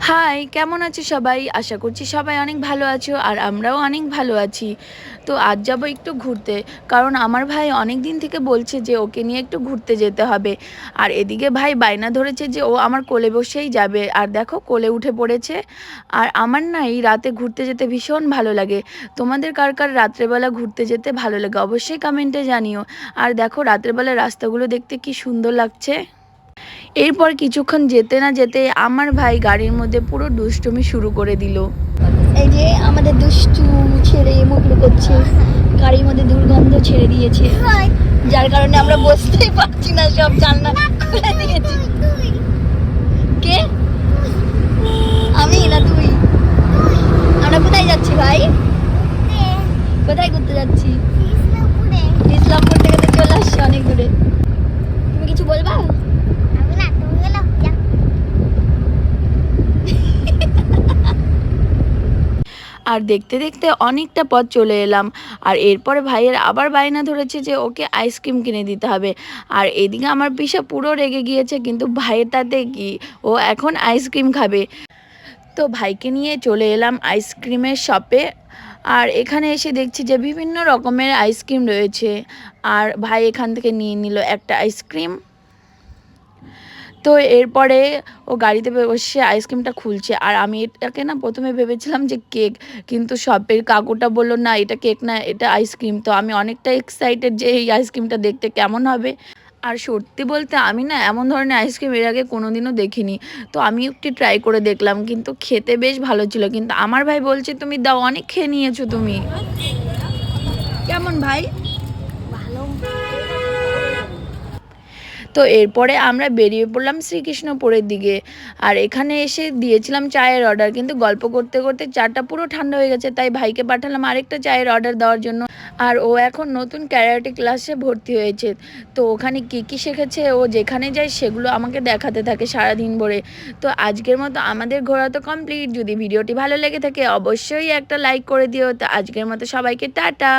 High, কেমন আছো সবাই? আশা করছি সবাই অনেক ভালো আছো আর আমরাও অনেক ভালো আছি। তো আজ যাবো একটু ঘুরতে, কারণ আমার ভাই অনেক দিন থেকে বলছে যে ওকে নিয়ে একটু ঘুরতে যেতে হবে। আর এদিকে ভাই বায়না ধরেছে যে ও আমার কোলে বসেই যাবে, আর দেখো কোলে উঠে পড়েছে। আর আমার না এই রাতে ঘুরতে যেতে ভীষণ ভালো লাগে। তোমাদের কার কার রাত্রেবেলা ঘুরতে যেতে ভালো লাগে অবশ্যই কমেন্টে জানিও। আর দেখো রাত্রেবেলা রাস্তাগুলো দেখতে কি সুন্দর লাগছে। এরপর কিছুক্ষণ যেতে না যেতে আমার ভাই গাড়ির মধ্যে পুরো দুষ্টুমি শুরু করে দিল। এই যে আমাদের দুষ্টু ছেড়ে মুখ লুকোচ্ছে, গাড়ির মধ্যে দুর্গন্ধ ছেড়ে দিয়েছে, যার কারণে আমরা বসতেই পারছি না, সব জানলা খুলে দিয়েছি। কে? আমি না তুই? আমরা কোথায় যাচ্ছি ভাই? কোথায় ঘুরতে যাচ্ছি? ইসলামপুর থেকে তো চলে আসছি অনেক দূরে। তুমি কিছু বলবা? আর দেখতে দেখতে অনেকটা পথ চলে এলাম। আর এরপরে ভাইয়ের আবার বায়না ধরেছে যে ওকে আইসক্রিম কিনে দিতে হবে। আর এদিকে আমার পিসা পুরো রেগে গিয়েছে, কিন্তু ভাইয়ের তাতে কি, ও এখন আইসক্রিম খাবে। তো ভাইকে নিয়ে চলে এলাম আইসক্রিমের শপে। আর এখানে এসে দেখছি যে বিভিন্ন রকমের আইসক্রিম রয়েছে। আর ভাই এখান থেকে নিয়ে নিল একটা আইসক্রিম। তো এরপরে ও গাড়িতে বসে আইসক্রিমটা খুলছে, আর আমি এটাকে না প্রথমে ভেবেছিলাম যে কেক, কিন্তু শপের কাকুটা বললো না এটা কেক না, এটা আইসক্রিম। তো আমি অনেকটা এক্সাইটেড যে এই আইসক্রিমটা দেখতে কেমন হবে। আর সত্যি বলতে আমি না এমন ধরনের আইসক্রিম এর আগে কোনোদিনও দেখিনি। তো আমি একটু ট্রাই করে দেখলাম, কিন্তু খেতে বেশ ভালো ছিল। কিন্তু আমার ভাই বলছে তুমি দাও, অনেক খেয়ে নিয়েছো তুমি। কেমন ভাই? ভালো। তো এরপরে আমরা বেরিয়ে পড়লাম শ্রীকৃষ্ণপুরের দিকে। আর এখানে এসে দিয়েছিলাম চায়ের অর্ডার, কিন্তু গল্প করতে করতে চাটা পুরো ঠান্ডা হয়ে গেছে, তাই ভাইকে পাঠালাম আরেকটা চায়ের অর্ডার দেওয়ার জন্য। আর ও এখন নতুন ক্যারাটে ক্লাসে ভর্তি হয়েছে। তো ওখানে কী কী শিখেছে, ও যেখানে যায় সেগুলো আমাকে দেখাতে থাকে সারাদিন ভরে। তো আজকের মতো আমাদের ঘোরা তো কমপ্লিট। যদি ভিডিওটি ভালো লেগে থাকে অবশ্যই একটা লাইক করে দিও। তো আজকের মতো সবাইকে টাটা।